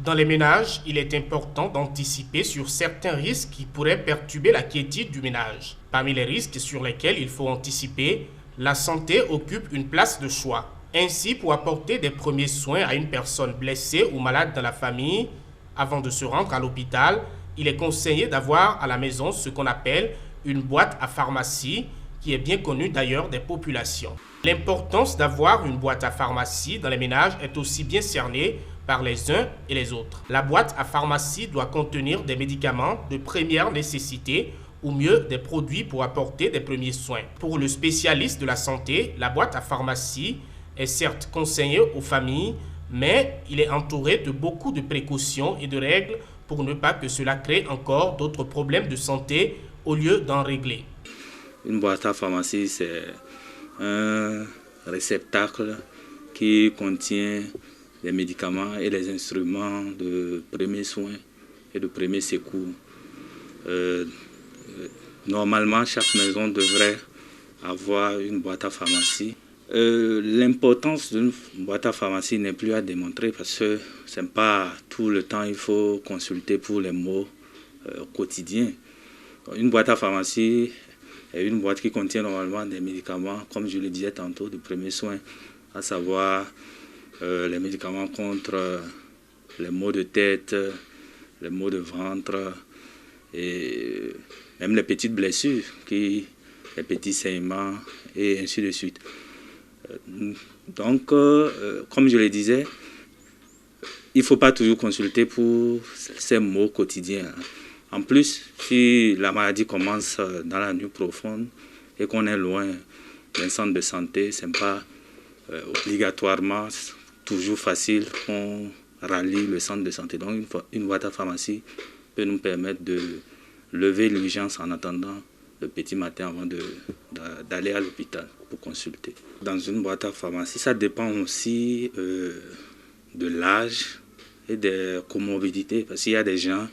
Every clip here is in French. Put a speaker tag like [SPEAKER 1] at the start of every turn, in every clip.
[SPEAKER 1] Dans les ménages, il est important d'anticiper sur certains risques qui pourraient perturber la quiétude du ménage. Parmi les risques sur lesquels il faut anticiper, la santé occupe une place de choix. Ainsi, pour apporter des premiers soins à une personne blessée ou malade dans la famille, avant de se rendre à l'hôpital, il est conseillé d'avoir à la maison ce qu'on appelle une boîte à pharmacie, qui est bien connue d'ailleurs des populations. L'importance d'avoir une boîte à pharmacie dans les ménages est aussi bien cernée par les uns et les autres. La boîte à pharmacie doit contenir des médicaments de première nécessité ou mieux des produits pour apporter des premiers soins. Pour le spécialiste de la santé, la boîte à pharmacie est certes conseillée aux familles, mais il est entouré de beaucoup de précautions et de règles pour ne pas que cela crée encore d'autres problèmes de santé au lieu d'en régler.
[SPEAKER 2] Une boîte à pharmacie, c'est un réceptacle qui contient des médicaments et des instruments de premiers soins et de premiers secours. Normalement, chaque maison devrait avoir une boîte à pharmacie. L'importance d'une boîte à pharmacie n'est plus à démontrer parce que ce n'est pas tout le temps il faut consulter pour les maux quotidiens. Une boîte à pharmacie est une boîte qui contient normalement des médicaments, comme je le disais tantôt, de premiers soins, à savoir les médicaments contre les maux de tête, les maux de ventre et même les petites blessures, les petits saignements et ainsi de suite. Donc, comme je le disais, il ne faut pas toujours consulter pour ces maux quotidiens. En plus, si la maladie commence dans la nuit profonde et qu'on est loin d'un centre de santé, ce n'est pas obligatoirement toujours facile qu'on rallie le centre de santé. Donc, une boîte à pharmacie peut nous permettre de lever l'urgence en attendant le petit matin avant d'aller à l'hôpital pour consulter. Dans une boîte à pharmacie, ça dépend aussi de l'âge et des comorbidités. Parce qu'il y a des gens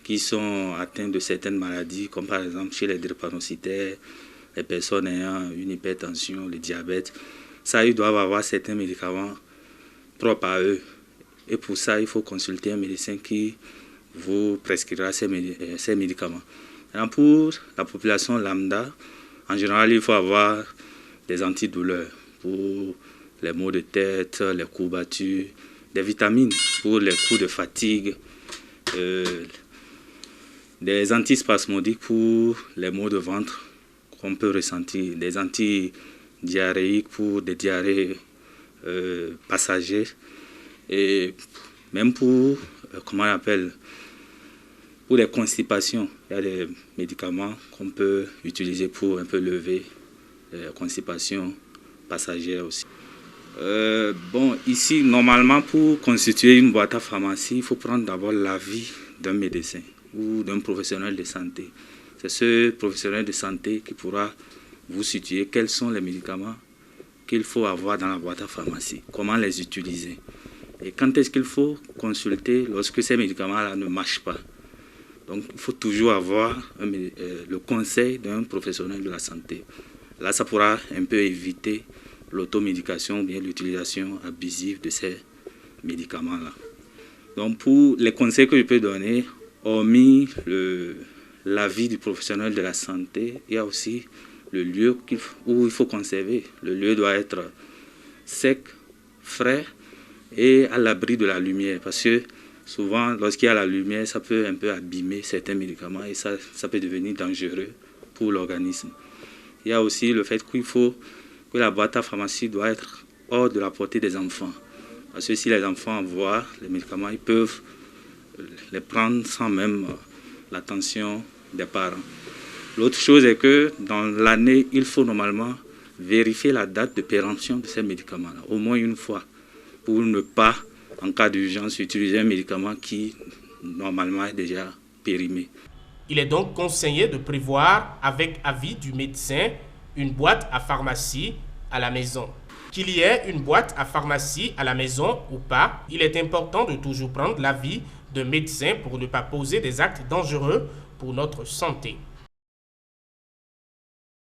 [SPEAKER 2] qui sont atteints de certaines maladies, comme par exemple chez les drépanocytaires, les personnes ayant une hypertension, le diabète. Ça, ils doivent avoir certains médicaments propres à eux. Et pour ça, il faut consulter un médecin qui vous prescrira ces médicaments. Alors pour la population lambda, en général, il faut avoir des antidouleurs pour les maux de tête, les courbatures, des vitamines pour les coups de fatigue, des antispasmodiques pour les maux de ventre qu'on peut ressentir, des antidiarrhéiques pour des diarrhées passagères et même pour, comment on appelle, pour les constipations. Il y a des médicaments qu'on peut utiliser pour un peu lever les constipations passagères aussi. Ici, normalement, pour constituer une boîte à pharmacie, il faut prendre d'abord l'avis d'un médecin ou d'un professionnel de santé. C'est ce professionnel de santé qui pourra vous situer quels sont les médicaments qu'il faut avoir dans la boîte à pharmacie, comment les utiliser. Et quand est-ce qu'il faut consulter lorsque ces médicaments-là ne marchent pas. Donc, il faut toujours avoir le conseil d'un professionnel de la santé. Là, ça pourra un peu éviter l'automédication ou bien l'utilisation abusive de ces médicaments-là. Donc, pour les conseils que je peux donner, hormis l'avis du professionnel de la santé, il y a aussi le lieu où il faut conserver. Le lieu doit être sec, frais et à l'abri de la lumière. Parce que souvent, lorsqu'il y a la lumière, ça peut un peu abîmer certains médicaments et ça peut devenir dangereux pour l'organisme. Il y a aussi le fait qu'il faut que la boîte à pharmacie doit être hors de la portée des enfants. Parce que si les enfants voient les médicaments, ils peuvent les prendre sans même l'attention des parents. L'autre chose est que dans l'année, il faut normalement vérifier la date de péremption de ces médicaments-là, au moins une fois, pour ne pas, en cas d'urgence, utiliser un médicament qui, normalement, est déjà périmé.
[SPEAKER 1] Il est donc conseillé de prévoir, avec avis du médecin, une boîte à pharmacie à la maison. Qu'il y ait une boîte à pharmacie à la maison ou pas, il est important de toujours prendre l'avis d'un médecin pour ne pas poser des actes dangereux pour notre santé.